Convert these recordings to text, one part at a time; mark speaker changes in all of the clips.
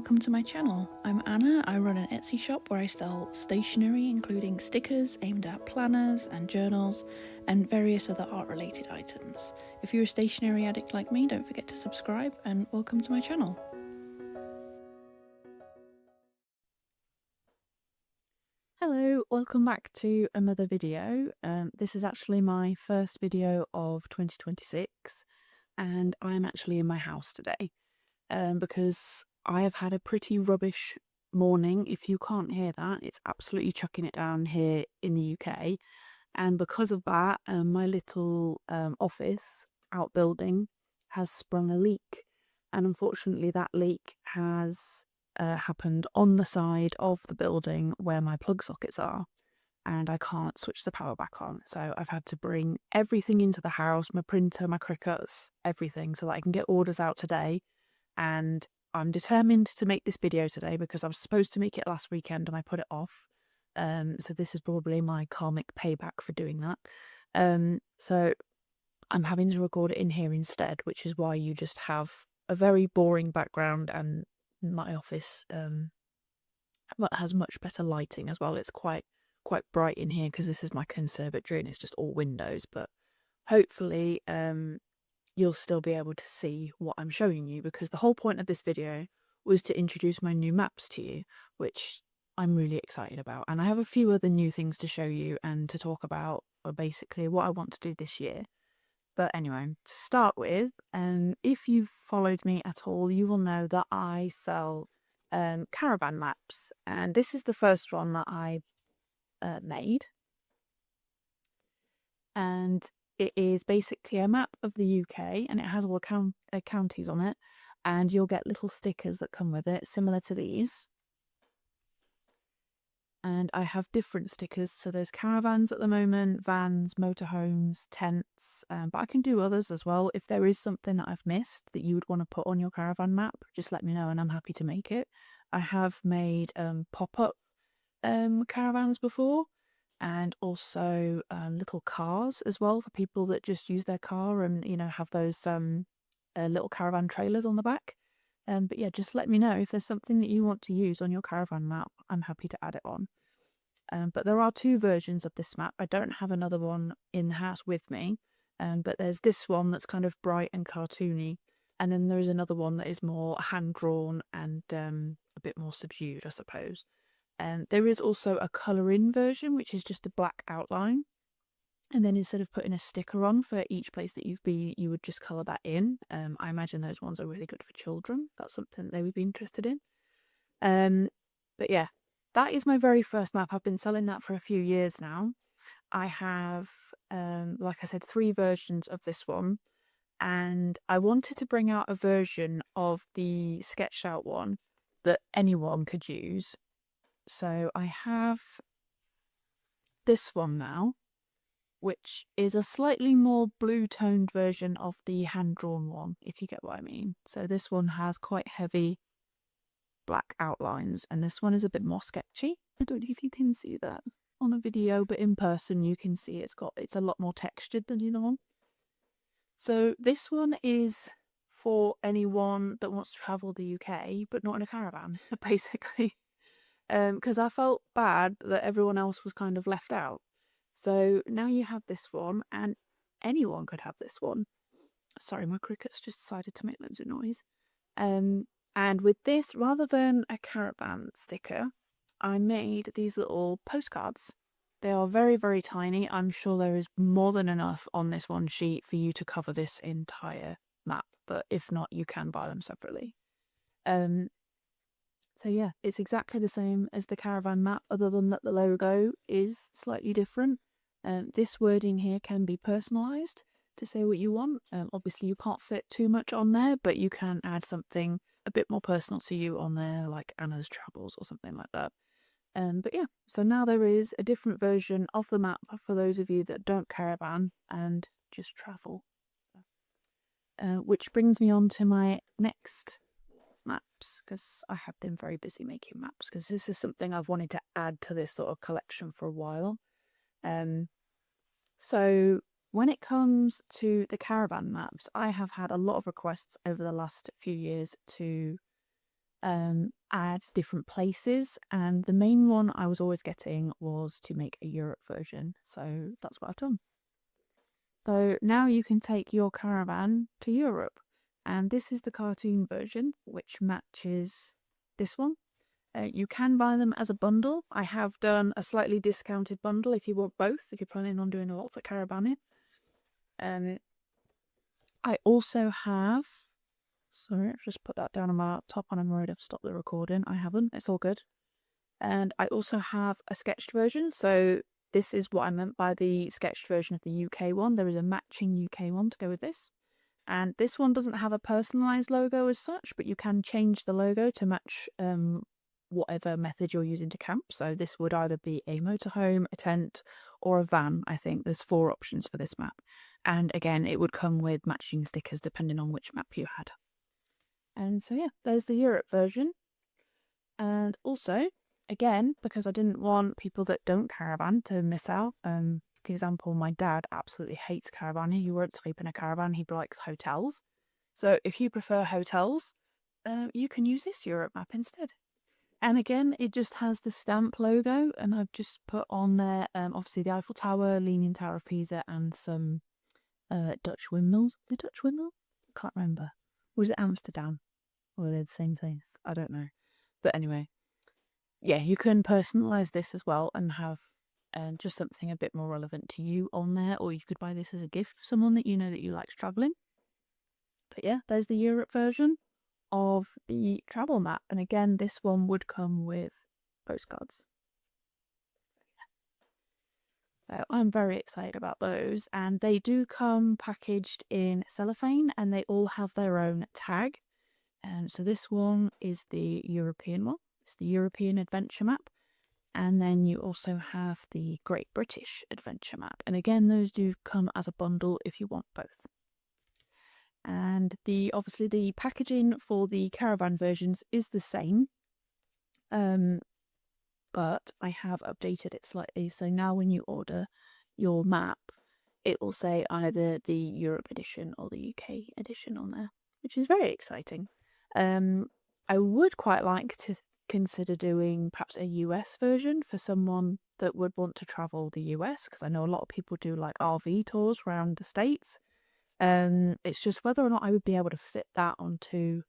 Speaker 1: welcome to my channel. I'm Anna. I run an Etsy shop where I sell stationery including stickers aimed at planners and journals and various other art related items. If you're a stationery addict like me, don't forget to subscribe and welcome to my channel. Hello, welcome back to another video. This is actually my first video of 2026 and I'm actually in my house today because I have had a pretty rubbish morning. If you can't hear that, it's absolutely chucking it down here in the UK. And because of that, my little office outbuilding has sprung a leak. And unfortunately, that leak has happened on the side of the building where my plug sockets are. And I can't switch the power back on. So I've had to bring everything into the house, my printer, my Cricuts, everything, so that I can get orders out today. And I'm determined to make this video today because I was supposed to make it last weekend and I put it off. So this is probably my karmic payback for doing that. So I'm having to record it in here instead, which is why you just have a very boring background, and my office has much better lighting as well. It's quite bright in here because this is my conservatory and it's just all windows, but hopefully you'll still be able to see what I'm showing you, because the whole point of this video was to introduce my new maps to you, which I'm really excited about. And I have a few other new things to show you and to talk about, or basically what I want to do this year. But anyway, to start with, if you've followed me at all, you will know that I sell Caravan maps, and this is the first one that I made. And it is basically a map of the UK and it has all the counties on it, and you'll get little stickers that come with it similar to these. And I have different stickers, so there's caravans at the moment, vans, motorhomes, tents, but I can do others as well. If there is something that I've missed that you would want to put on your caravan map, just let me know and I'm happy to make it. I have made pop-up caravans before, and also little cars as well for people that just use their car and, you know, have those little caravan trailers on the back. But yeah, just let me know if there's something that you want to use on your caravan map. I'm happy to add it on. But there are two versions of this map. I don't have another one in the house with me, but there's this one that's kind of bright and cartoony, and then there's another one that is more hand-drawn and a bit more subdued, I suppose. And there is also a colour-in version, which is just a black outline. And then instead of putting a sticker on for each place that you've been, you would just colour that in. I imagine those ones are really good for children. That's something they would be interested in. But yeah, that is my very first map. I've been selling that for a few years now. I have, like I said, 3 versions of this one. And I wanted to bring out a version of the sketched out one that anyone could use. So I have this one now, which is a slightly more blue-toned version of the hand-drawn one, if you get what I mean. So this one has quite heavy black outlines, and this one is a bit more sketchy. I don't know if you can see that on a video, but in person you can see it's a lot more textured than the other one. So this one is for anyone that wants to travel the UK, but not in a caravan, basically. Because I felt bad that everyone else was kind of left out. So now you have this one, and anyone could have this one. Sorry, my Cricuts just decided to make loads of noise. And with this, rather than a caravan sticker, I made these little postcards. They are very, very tiny. I'm sure there is more than enough on this one sheet for you to cover this entire map, but if not, you can buy them separately. So yeah, it's exactly the same as the caravan map, other than that the logo is slightly different. This wording here can be personalised to say what you want. Obviously you can't fit too much on there, but you can add something a bit more personal to you on there, like Anna's Travels or something like that. But yeah, so now there is a different version of the map for those of you that don't caravan and just travel. Which brings me on to my next maps, because I have been very busy making maps, because this is something I've wanted to add to this sort of collection for a while. So when it comes to the caravan maps, I have had a lot of requests over the last few years to add different places, and the main one I was always getting was to make a Europe version, so that's what I've done. So now you can take your Caravan to Europe, and this is the cartoon version, which matches this one. You can buy them as a bundle. I have done a slightly discounted bundle if you want both, if you're planning on doing lots of caravanning. And I also have, sorry, I've just put that down on my laptop and I'm worried I've stopped the recording. I haven't, it's all good. And I also have a sketched version. So this is what I meant by the sketched version of the UK one. There is a matching UK one to go with this. And this one doesn't have a personalized logo as such, but you can change the logo to match whatever method you're using to camp. So this would either be a motorhome, a tent, or a van. I think there's 4 options for this map. And again, it would come with matching stickers depending on which map you had. And so yeah, there's the Europe version. And also, again, because I didn't want people that don't caravan to miss out. For example, my dad absolutely hates caravanning. He won't sleep in a caravan. He likes hotels. So if you prefer hotels, you can use this Europe map instead. And again, it just has the stamp logo, and I've just put on there, obviously the Eiffel Tower, Leaning Tower of Pisa, and some Dutch windmills. The Dutch windmill? I can't remember. Was it Amsterdam? Or they're the same place? I don't know. But anyway, yeah, you can personalize this as well and have just something a bit more relevant to you on there, or you could buy this as a gift for someone that you know that you likes traveling. But yeah, there's the Europe version of the travel map, and again, this one would come with postcards. So I'm very excited about those, and they do come packaged in cellophane, and they all have their own tag. So this one is the European one. It's the European Adventure Map. And then you also have the Great British Adventure Map. And again, those do come as a bundle if you want both. And obviously the packaging for the Caravan versions is the same. But I have updated it slightly. So now when you order your map, it will say either the Europe edition or the UK edition on there, which is very exciting. I would quite like to consider doing perhaps a US version for someone that would want to travel the US, because I know a lot of people do like RV tours around the States. It's just whether or not I would be able to fit that onto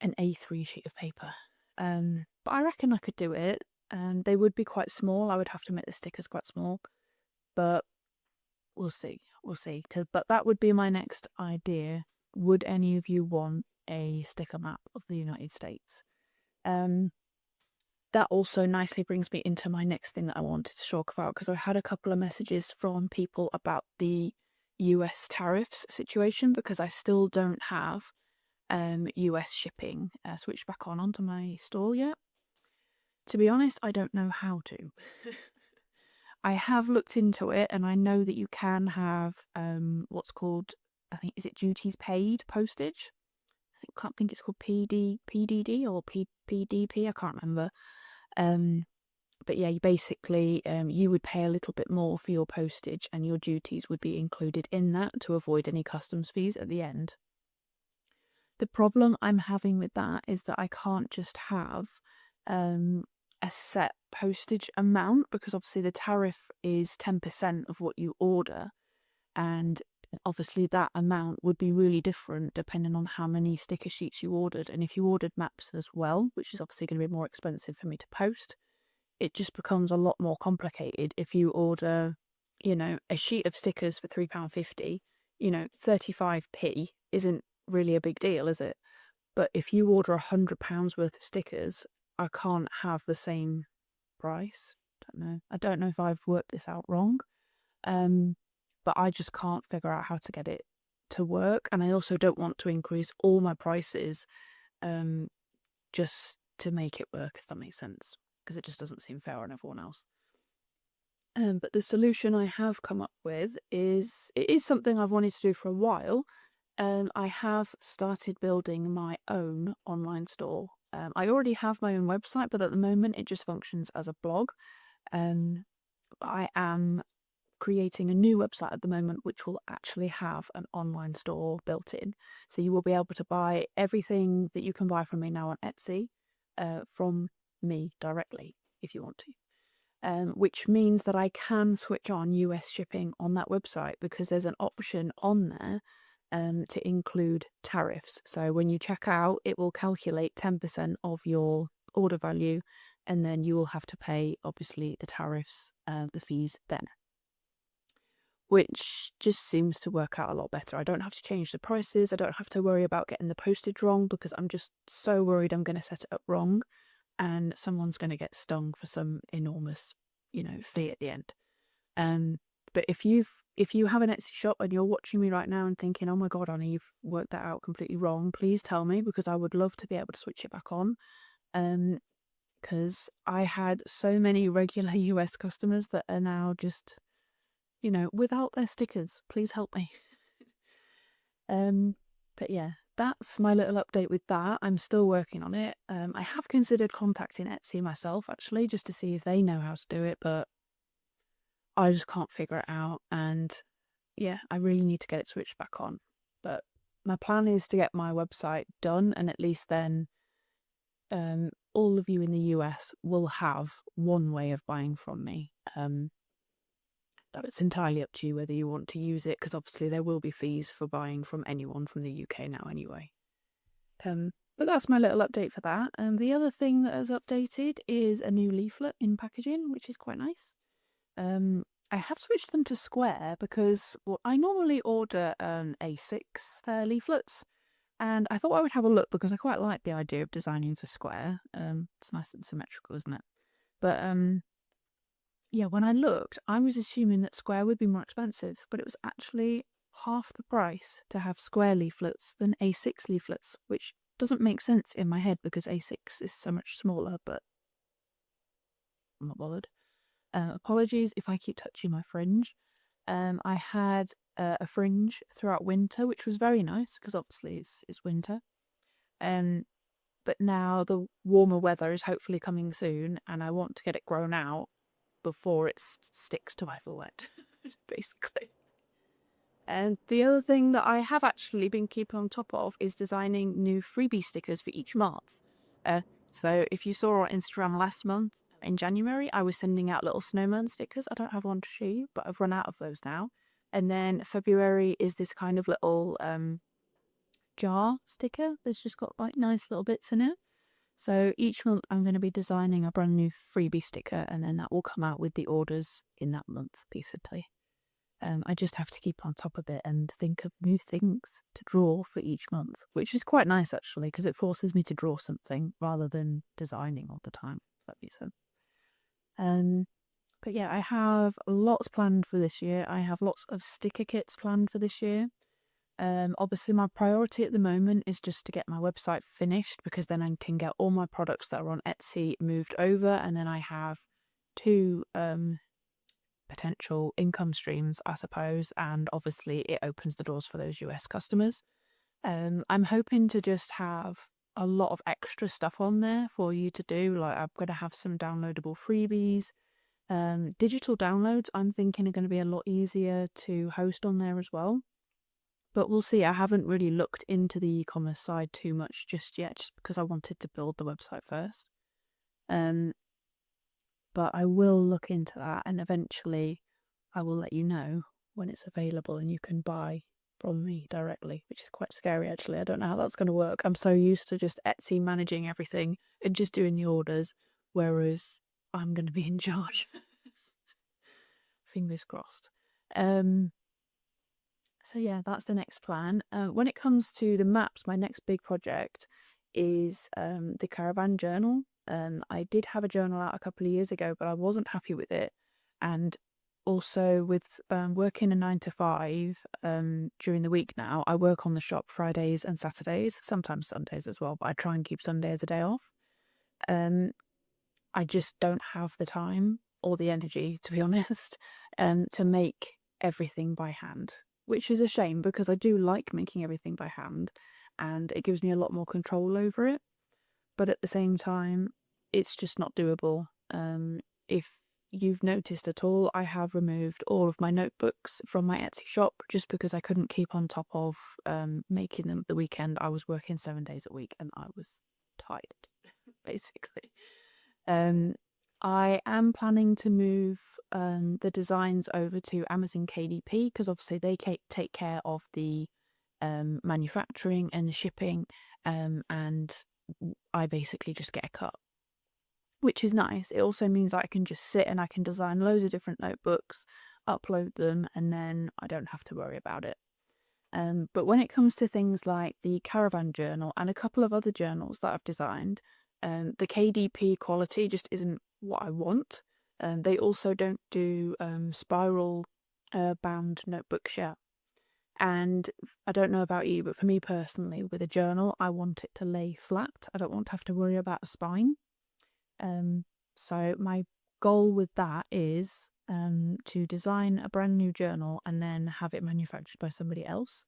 Speaker 1: an A3 sheet of paper. But I reckon I could do it, and they would be quite small. I would have to make the stickers quite small, but we'll see. But that would be my next idea. Would any of you want a sticker map of the United States? That also nicely brings me into my next thing that I wanted to talk about, because I had a couple of messages from people about the US tariffs situation, because I still don't have US shipping switched back onto my store yet. To be honest, I don't know how to. I have looked into it, and I know that you can have what's called, I think, is it duties paid postage? I can't think it's called PDD or PDP. I can't remember. But yeah, you would pay a little bit more for your postage, and your duties would be included in that to avoid any customs fees at the end. The problem I'm having with that is that I can't just have a set postage amount, because obviously the tariff is 10% of what you order, and obviously that amount would be really different depending on how many sticker sheets you ordered. And if you ordered maps as well, which is obviously going to be more expensive for me to post, it just becomes a lot more complicated. If you order, a sheet of stickers for £3.50, 35p isn't really a big deal, is it? But if you order £100 worth of stickers, I can't have the same price. I don't know if I've worked this out wrong. But I just can't figure out how to get it to work. And I also don't want to increase all my prices just to make it work, if that makes sense, because it just doesn't seem fair on everyone else. But the solution I have come up with it is something I've wanted to do for a while. I have started building my own online store. I already have my own website, but at the moment it just functions as a blog. I am creating a new website at the moment, which will actually have an online store built in. So you will be able to buy everything that you can buy from me now on Etsy. from me directly if you want to. Which means that I can switch on US shipping on that website because there's an option on there to include tariffs. So when you check out, it will calculate 10% of your order value, and then you will have to pay, obviously, the tariffs, the fees then. Which just seems to work out a lot better. I don't have to change the prices. I don't have to worry about getting the postage wrong because I'm just so worried I'm going to set it up wrong and someone's going to get stung for some enormous, fee at the end. But if you have an Etsy shop and you're watching me right now and thinking, oh my God, Anna, you've worked that out completely wrong, please tell me because I would love to be able to switch it back on. Because I had so many regular US customers that are now just, without their stickers. Please help me. But yeah, that's my little update with that. I'm still working on it. I have considered contacting Etsy myself, actually, just to see if they know how to do it, but I just can't figure it out. And yeah, I really need to get it switched back on. But my plan is to get my website done, and at least then all of you in the US will have one way of buying from me. It's entirely up to you whether you want to use it, because obviously there will be fees for buying from anyone from the UK now anyway. But that's my little update for that. The other thing that has updated is a new leaflet in packaging, which is quite nice. I have switched them to square because I normally order A6 leaflets, and I thought I would have a look because I quite like the idea of designing for square. It's nice and symmetrical, isn't it? But yeah, when I looked, I was assuming that square would be more expensive, but it was actually half the price to have square leaflets than A6 leaflets, which doesn't make sense in my head because A6 is so much smaller, but I'm not bothered. Apologies if I keep touching my fringe. I had a fringe throughout winter, which was very nice because obviously it's winter. But now the warmer weather is hopefully coming soon, and I want to get it grown out before it sticks to my wet, basically. And the other thing that I have actually been keeping on top of is designing new freebie stickers for each month. So if you saw on Instagram last month, in January, I was sending out little snowman stickers. I don't have one to show you, but I've run out of those now. And then February is this kind of little jar sticker that's just got like nice little bits in it. So each month I'm going to be designing a brand new freebie sticker, and then that will come out with the orders in that month, basically. I just have to keep on top of it and think of new things to draw for each month, which is quite nice actually, because it forces me to draw something rather than designing all the time, if that makes sense. But yeah, I have lots planned for this year. I have lots of sticker kits planned for this year. Obviously my priority at the moment is just to get my website finished, because then I can get all my products that are on Etsy moved over, and then I have 2 potential income streams, I suppose, and obviously it opens the doors for those US customers. I'm hoping to just have a lot of extra stuff on there for you to do. Like I'm going to have some downloadable freebies. Digital downloads I'm thinking are going to be a lot easier to host on there as well. But we'll see. I haven't really looked into the e-commerce side too much just yet, just because I wanted to build the website first. But I will look into that, and eventually I will let you know when it's available and you can buy from me directly, which is quite scary actually. I don't know how that's going to work. I'm so used to just Etsy managing everything and just doing the orders, whereas I'm going to be in charge. Fingers crossed. So yeah, that's the next plan. When it comes to the maps, my next big project is the Caravan journal. I did have a journal out a couple of years ago, but I wasn't happy with it. And also with working a 9 to 5 during the week now, I work on the shop Fridays and Saturdays, sometimes Sundays as well, but I try and keep Sunday as a day off. I just don't have the time or the energy, to be honest, to make everything by hand, which is a shame because I do like making everything by hand and it gives me a lot more control over it. But at the same time, it's just not doable. If you've noticed at all, I have removed all of my notebooks from my Etsy shop just because I couldn't keep on top of making them at the weekend. I was working 7 days a week and I was tired, basically. Um, I am planning to move the designs over to Amazon KDP because obviously they take care of the manufacturing and the shipping, and I basically just get a cut, which is nice. It also means that I can just sit and I can design loads of different notebooks, upload them, and then I don't have to worry about it. But when it comes to things like the Caravan journal and a couple of other journals that I've designed, the KDP quality just isn't what I want. They also don't do spiral bound notebooks yet. And I don't know about you, but for me personally, with a journal, I want it to lay flat. I don't want to have to worry about a spine. So my goal with that is to design a brand new journal and then have it manufactured by somebody else,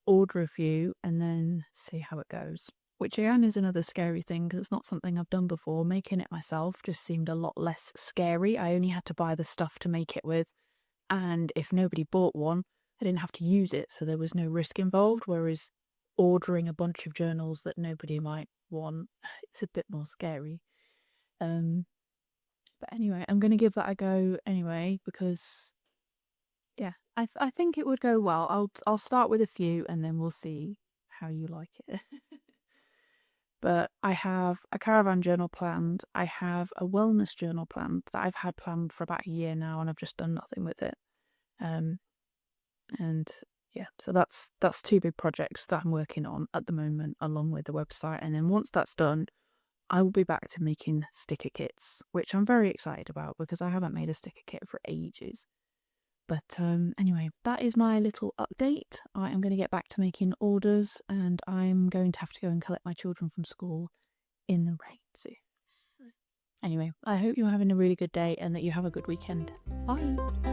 Speaker 1: order a few, and then see how it goes. Which again is another scary thing because it's not something I've done before. Making it myself just seemed a lot less scary. I only had to buy the stuff to make it with, and if nobody bought one, I didn't have to use it, so there was no risk involved. Whereas ordering a bunch of journals that nobody might want, it's a bit more scary. But anyway, I'm going to give that a go anyway because, yeah, I think it would go well. I'll start with a few and then we'll see how you like it. But I have a Caravan journal planned. I have a wellness journal planned that I've had planned for about a year now, and I've just done nothing with it. And yeah, so that's 2 big projects that I'm working on at the moment, along with the website. And then once that's done, I will be back to making sticker kits, which I'm very excited about because I haven't made a sticker kit for ages. But anyway, that is my little update. I am going to get back to making orders, and I'm going to have to go and collect my children from school in the rain soon. Anyway, I hope you're having a really good day and that you have a good weekend. Bye!